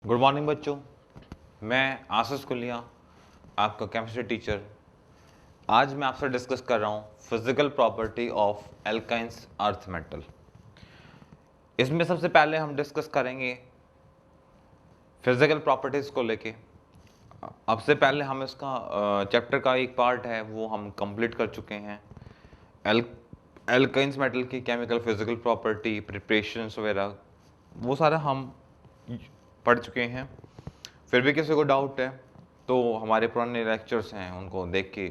Good morning बच्चों, मैं आशीष कुलिया, आपका केमिस्ट्री टीचर। आज मैं आपसे डिस्कस कर रहा हूँ physical property of alkynes earth metal. इसमें सबसे पहले हम डिस्कस करेंगे फिजिकल प्रॉपर्टीज को लेके। अब से पहले हम इसका चैप्टर का एक पार्ट है वो हम कंप्लीट कर चुके हैं। एल्काइंस मेटल की केमिकल फिजिकल प्रॉपर्टी, प्रिपरेशंस वगैरह वो सारा हम पढ़ चुके हैं। फिर भी किसी को डाउट है तो हमारे पुराने लेक्चर्स हैं उनको देख के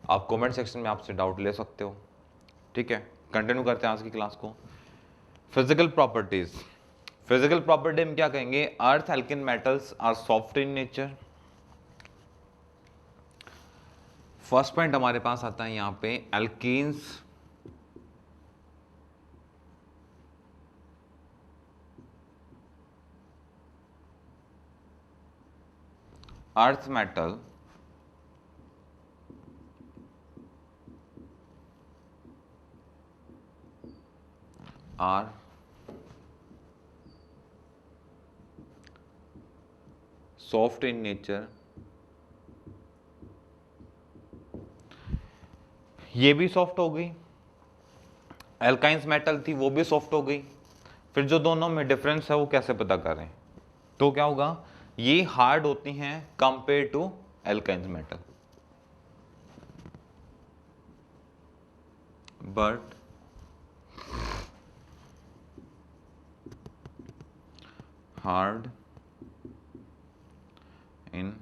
आप कमेंट सेक्शन में आपसे डाउट ले सकते हो। ठीक है, कंटिन्यू करते हैं आज की क्लास को। Physical properties. फिजिकल प्रॉपर्टी में क्या कहेंगे? अर्थ एल्किन metals are soft in nature. First point हमारे पास आता है यहाँ पे, alkalines earth metal are soft in nature. ये भी सॉफ्ट हो गई, एल्काइंस मेटल थी वो भी सॉफ्ट हो गई। फिर जो दोनों में डिफरेंस है वो कैसे पता करें? तो क्या होगा, ये हार्ड होती हैं compare to alkynes metal, but hard in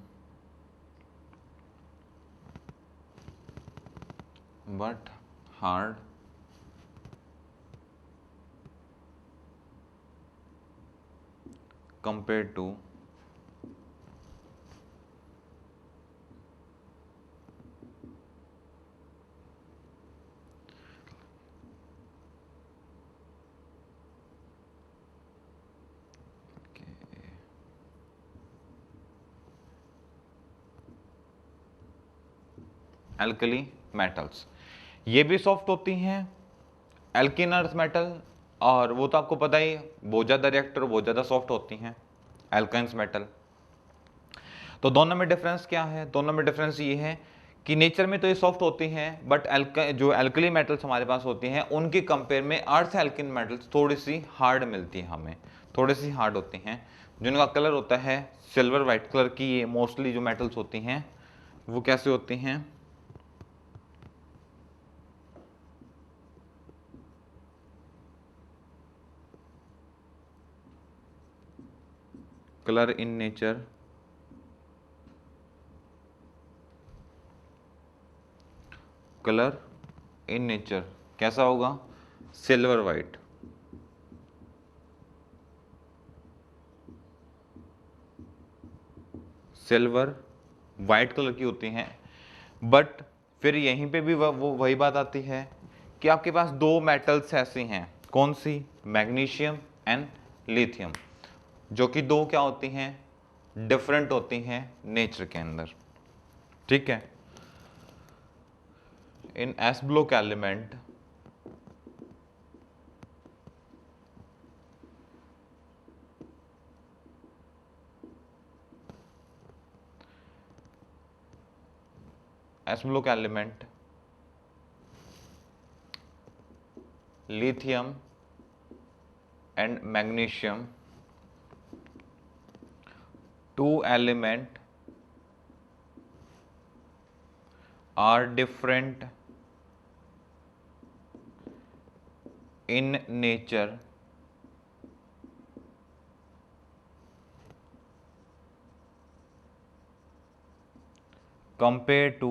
hard compared to alkali metals. ये भी सॉफ्ट होती हैं एल्किन अर्थ मेटल, और वो तो आपको पता ही, बहुत ज़्यादा रिएक्टर बहुत ज़्यादा सॉफ्ट होती हैं एल्काइंस मेटल। तो दोनों में डिफरेंस क्या है? दोनों में डिफरेंस ये है कि नेचर में तो ये सॉफ्ट होती हैं, बट जो एल्कली मेटल्स हमारे पास होती हैं उनके कंपेयर में अर्थ एल्किन मेटल्स थोड़ी सी हार्ड मिलती है हमें, थोड़ी सी हार्ड होती हैं। जिनका कलर होता है सिल्वर वाइट कलर की, ये मोस्टली जो मेटल्स होती हैं वो कैसे होती हैं? Colour in nature colour in nature कैसा होगा? Silver white. Silver white colour की होती हैं। बट फिर यहीं पे भी वो वही बात आती है कि आपके पास दो मेटल्स ऐसी हैं, कौन सी? मैग्नीशियम एंड लिथियम, जो कि दो क्या होती हैं? डिफरेंट होती हैं नेचर के अंदर। ठीक है, in S block element lithium and magnesium, two element are different in nature compared to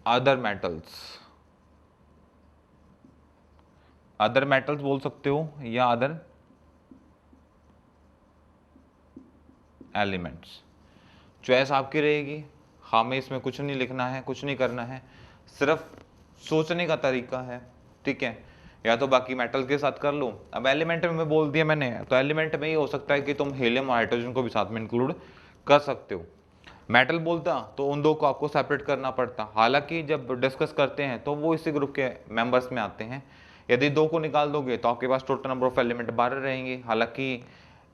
other metals। Other metals बोल सकते हो या अदर एलिमेंट्स, चॉइस आपकी रहेगी। हमें इसमें कुछ नहीं लिखना है, कुछ नहीं करना है, सिर्फ सोचने का तरीका है। ठीक है, या तो बाकी मेटल के साथ कर लो। अब एलिमेंट में बोल दिया मैंने, तो एलिमेंट में ये हो सकता है कि तुम हीलियम और हाइड्रोजन को भी साथ में इंक्लूड कर सकते हो। मेटल बोलता तो उन दो को आपको सेपरेट करना पड़ता। हालांकि जब डिस्कस करते हैं तो वो इसी ग्रुप के मेंबर्स में आते हैं। यदि दो को निकाल दोगे तो आपके पास टोटल नंबर ऑफ एलिमेंट 12 रहेंगे। हालांकि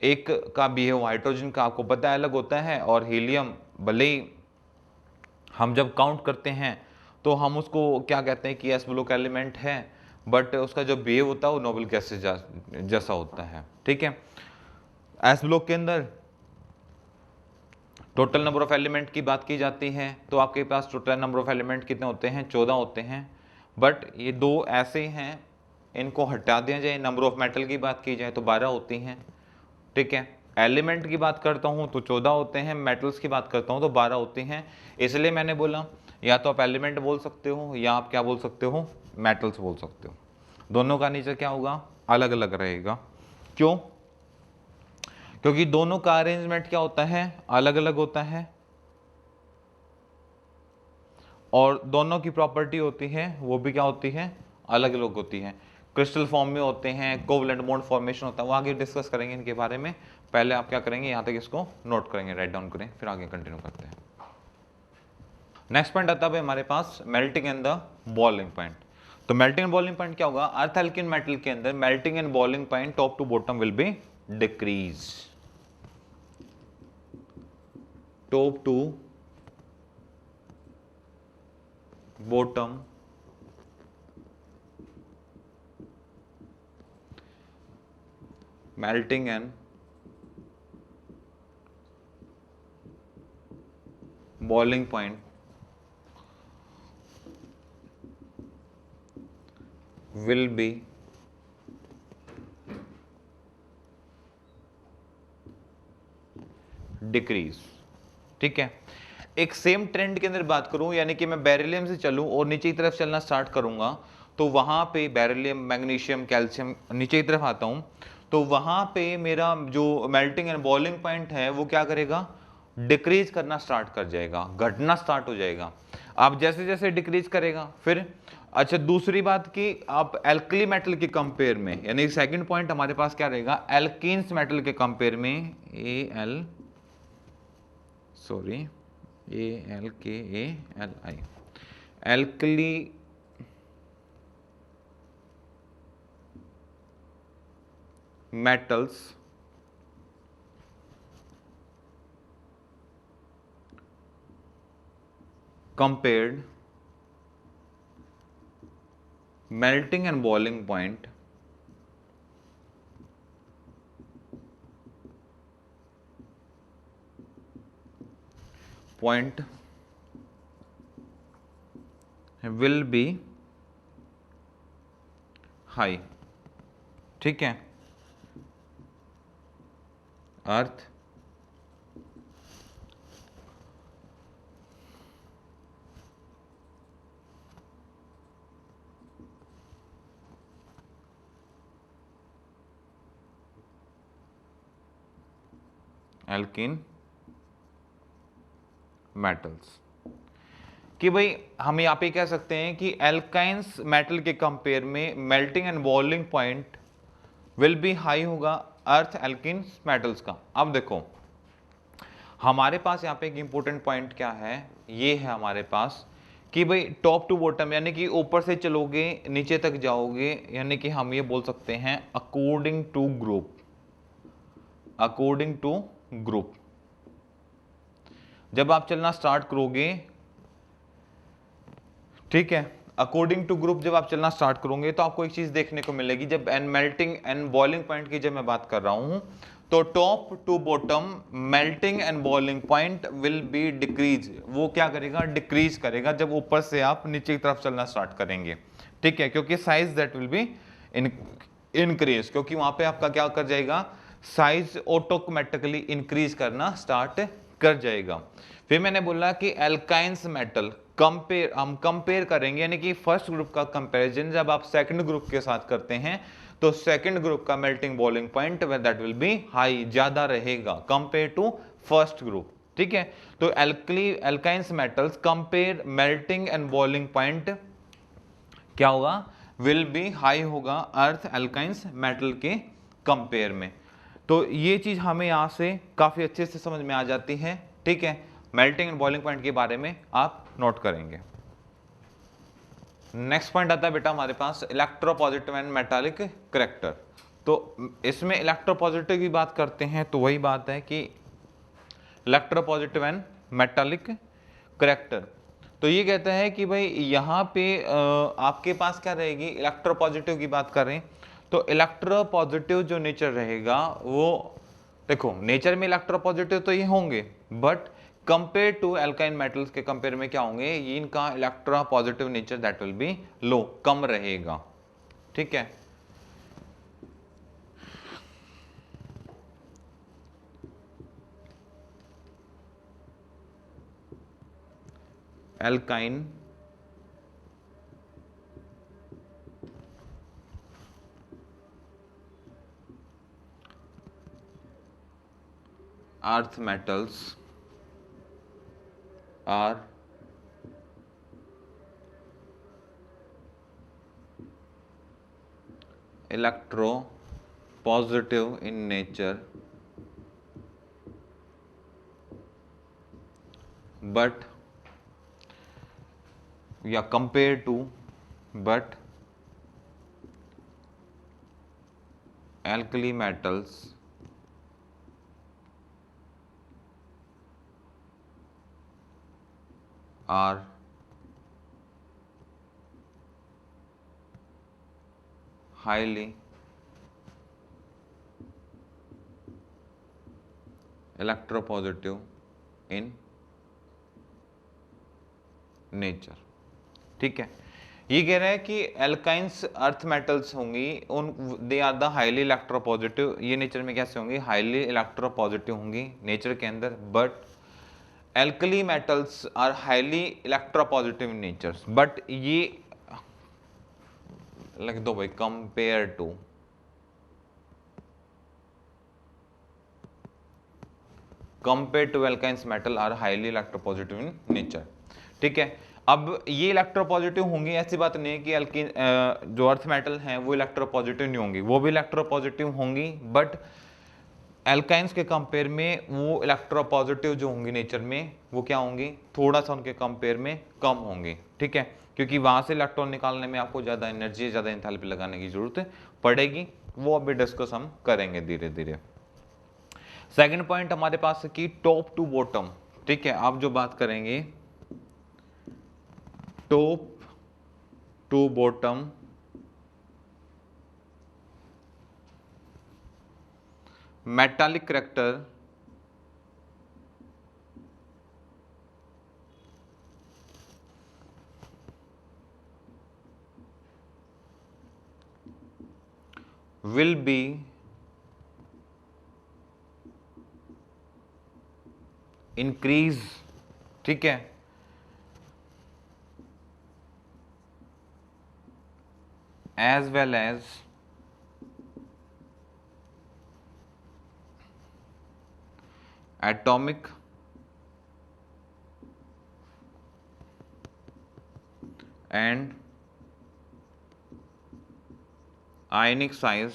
एक का बिहेव हाइड्रोजन का आपको पता है अलग होता है, और हीलियम भले ही हम जब काउंट करते हैं तो हम उसको क्या कहते हैं कि एस ब्लॉक एलिमेंट है, बट उसका जो बिहेव होता है वो नोबल गैसेस जैसा होता है। ठीक है, एस ब्लॉक के अंदर टोटल नंबर ऑफ एलिमेंट की बात की जाती है, तो आपके पास टोटल नंबर ऑफ एलिमेंट कितने होते हैं, 14 होते हैं। बट ये दो ऐसे हैं, इनको हटा दिया जाए, नंबर ऑफ मेटल की बात की जाए तो 12 होती हैं। ठीक है, एलिमेंट की बात करता हूं तो 14 होते हैं, मेटल्स की बात करता हूं तो 12 होती हैं। इसलिए मैंने बोला या तो आप एलिमेंट बोल सकते हो या आप क्या बोल सकते हो, मेटल्स बोल सकते हो। दोनों का नेचर क्या होगा, अलग अलग रहेगा। क्यों? क्योंकि दोनों का अरेंजमेंट क्या होता है, अलग अलग होता है, और दोनों की प्रॉपर्टी होती है वो भी क्या होती है, अलग अलग होती है। क्रिस्टल फॉर्म में होते हैं, कोवलेंट बॉन्ड फॉर्मेशन होता है, वो आगे डिस्कस करेंगे इनके बारे में। पहले आप क्या करेंगे, यहाँ तक इसको नोट करेंगे, राइट डाउन करें, फिर आगे कंटिन्यू करते हैं। नेक्स्ट पॉइंट आता है हमारे पास melting and the boiling point. तो मेल्टिंग एंड बॉइलिंग पॉइंट क्या होगा, अर्थ एल्किन मेटल के अंदर melting and boiling point top to bottom will be decrease, top to bottom melting and boiling point will be decrease। ठीक है, एक same trend के अंदर बात करूं, यानी कि मैं बेरिलियम से चलूं और नीचे की तरफ चलना स्टार्ट करूंगा, तो वहां पे बेरिलियम, मैग्नीशियम, कैल्शियम नीचे की तरफ आता हूं, तो वहां पे मेरा जो मेल्टिंग एंड बॉइलिंग पॉइंट है वो क्या करेगा, डिक्रीज करना स्टार्ट कर जाएगा, घटना स्टार्ट हो जाएगा। आप जैसे जैसे डिक्रीज करेगा फिर, अच्छा दूसरी बात कि आप एल्कली मेटल के कंपेयर में, यानी सेकंड पॉइंट हमारे पास क्या रहेगा, एल्कीन्स मेटल के कंपेयर में, ALKALI, alkali metals compared melting and boiling point will be high। ठीक है, अर्थ एल्कीन मेटल्स, कि भाई हम यहाँ पे कह सकते हैं कि एल्काइंस मेटल के कंपेयर में melting and boiling point will B high होगा अर्थ एल्कीन मेटल्स का। अब देखो हमारे पास यहाँ पे एक इंपॉर्टेंट पॉइंट क्या है, ये है हमारे पास कि भाई टॉप टू बॉटम, यानी कि ऊपर से चलोगे नीचे तक जाओगे, यानी कि हम ये बोल सकते हैं according to group, according to group. जब आप चलना स्टार्ट करोगे, ठीक है, अकॉर्डिंग टू ग्रुप जब आप चलना स्टार्ट करोगे तो आपको एक चीज देखने को मिलेगी, जब and melting and boiling point की जब मैं बात कर रहा हूं, तो top to bottom melting and boiling point will be decrease, वो क्या करेगा, डिक्रीज करेगा जब ऊपर से आप नीचे की तरफ चलना स्टार्ट करेंगे। ठीक है, क्योंकि size that will be increase, क्योंकि वहां पे आपका क्या कर जाएगा, साइज ऑटोमेटिकली इंक्रीज करना स्टार्ट कर जाएगा। फिर मैंने बोला कि एल्काइंस मेटल कंपेयर, हम कंपेयर करेंगे, यानी कि फर्स्ट ग्रुप का कंपैरिजन जब आप सेकंड ग्रुप के साथ करते हैं तो सेकंड ग्रुप का melting boiling point that will B high, ज्यादा रहेगा कंपेयर टू फर्स्ट ग्रुप। ठीक है, तो alkynes metals compare melting and boiling point क्या होगा, विल बी हाई होगा अर्थ एल्काइंस मेटल के कंपेयर में। तो ये चीज हमें यहां से काफी अच्छे से समझ में आ जाती है। ठीक है, मेल्टिंग एंड बॉइलिंग पॉइंट के बारे में आप नोट करेंगे। नेक्स्ट पॉइंट आता है बेटा हमारे पास इलेक्ट्रोपॉजिटिव एंड मेटालिक करैक्टर। तो इसमें इलेक्ट्रोपॉजिटिव की बात करते हैं तो वही बात है कि इलेक्ट्रोपॉजिटिव एंड मेटालिक करैक्टर। तो ये कहता है कि भाई यहाँ पे आपके पास क्या रहेगी, इलेक्ट्रोपॉजिटिव की बात कर रहे हैं तो इलेक्ट्रोपॉजिटिव जो नेचर रहेगा वो, देखो नेचर में इलेक्ट्रोपॉजिटिव तो ये होंगे, बट कंपेयर टू एल्काइन मेटल्स के कंपेयर में क्या होंगे, ये इनका electropositive nature that will be low, कम रहेगा। ठीक है, एल्काइन earth metals are electropositive in nature but compared to but alkali metals are highly electropositive in nature। ठीक है, ये कह रहा है कि एल्काइंस अर्थ मेटल्स होंगी उन they are the highly electropositive, ये नेचर में कैसे होंगी, हाईली इलेक्ट्रोपॉजिटिव होंगी नेचर के अंदर, but alkali metals are highly electropositive natures, but ये लिख दो भाई compare to alkynes metal are highly electropositive in nature. ठीक है, अब ये इलेक्ट्रोपॉजिटिव होंगी, ऐसी बात नहीं है कि एल्किन जो अर्थ मेटल हैं वो इलेक्ट्रोपॉजिटिव नहीं होंगी, वो भी इलेक्ट्रोपॉजिटिव होंगी, बट एल्काइंस के कंपेयर में वो इलेक्ट्रोपॉजिटिव जो होंगी नेचर में वो क्या होंगी, थोड़ा सा उनके कंपेयर में कम होंगी। ठीक है, क्योंकि वहां से इलेक्ट्रॉन निकालने में आपको ज्यादा एनर्जी, ज्यादा एंथैल्पी लगाने की जरूरत पड़ेगी, वो अभी डिस्कस हम करेंगे धीरे धीरे। सेकंड पॉइंट हमारे पास है कि टॉप टू बॉटम। ठीक है, आप जो बात करेंगे top to bottom metallic character will be increase। ठीक है, as well as atomic and ionic size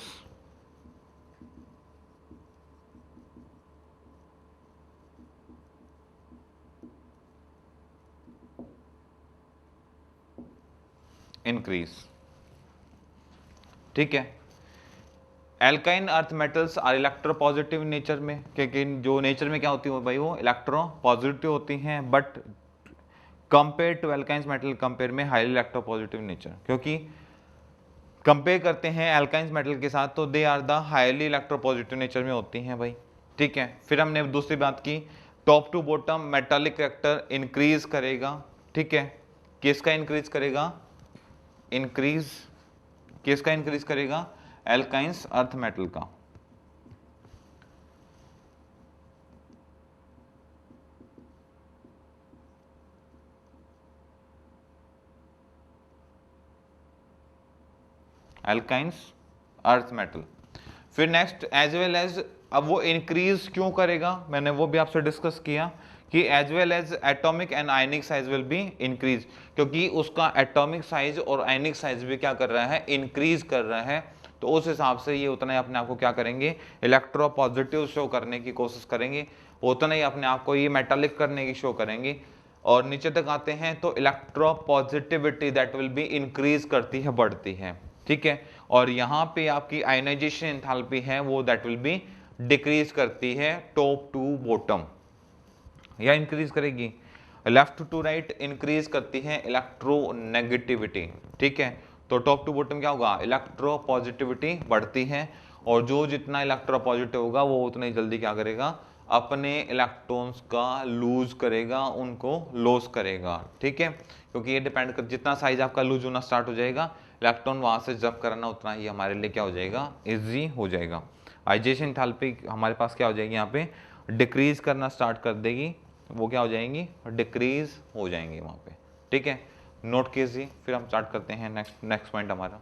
increase. ठीक है, एल्काइन earth metals are electropositive nature में, क्योंकि जो नेचर में क्या होती है भाई वो इलेक्ट्रोपॉजिटिव होती हैं, but compare to alkynes metal compare में हाईली इलेक्ट्रोपॉजिटिव नेचर, क्योंकि कंपेयर करते हैं एल्काइंस मेटल के साथ तो they are the highly electropositive nature में होती हैं भाई। ठीक है, फिर हमने दूसरी बात की top to bottom metallic character increase करेगा। ठीक है, किसका इंक्रीज करेगा, इंक्रीज किसका इंक्रीज करेगा, एल्काइंस अर्थ मेटल का। Alkynes earth metal. फिर नेक्स्ट एज वेल एज, अब वो इंक्रीज क्यों करेगा, मैंने वो भी आपसे डिस्कस किया कि as well as atomic and ionic size will be increase, क्योंकि उसका एटॉमिक साइज और आयनिक साइज भी क्या कर रहा है, इंक्रीज कर रहा है, तो उस हिसाब से ये उतना ही अपने आप को क्या करेंगे, इलेक्ट्रोपॉजिटिव शो करने की कोशिश करेंगे, उतना ही अपने आप को ये मेटालिक करने की शो करेंगे। और नीचे तक आते हैं तो electropositivity that will be increase करती है, बढ़ती है। ठीक है, और यहाँ पे आपकी आयनाइजेशन एंथैल्पी है वो दैट विल बी डिक्रीज करती है टॉप टू बॉटम, या इंक्रीज करेगी, लेफ्ट टू राइट इंक्रीज करती है इलेक्ट्रोनेगेटिविटी। ठीक है, तो टॉप टू बॉटम क्या होगा, इलेक्ट्रो पॉजिटिविटी बढ़ती है, और जो जितना इलेक्ट्रो पॉजिटिव होगा वो उतना ही जल्दी क्या करेगा, अपने इलेक्ट्रॉन्स का लूज करेगा, उनको लॉस करेगा। ठीक है, क्योंकि ये डिपेंड कर, जितना साइज आपका लूज होना स्टार्ट हो जाएगा, इलेक्ट्रॉन वहां से जब करना उतना ही हमारे लिए क्या हो जाएगा, इजी हो जाएगा। आइजेशन एंथैल्पी हमारे पास क्या हो जाएगी, यहाँ पे डिक्रीज करना स्टार्ट कर देगी, वो क्या हो जाएंगी, डिक्रीज हो जाएंगी वहाँ पे। ठीक है, नोट कीजिए, फिर हम स्टार्ट करते हैं नेक्स्ट पॉइंट हमारा।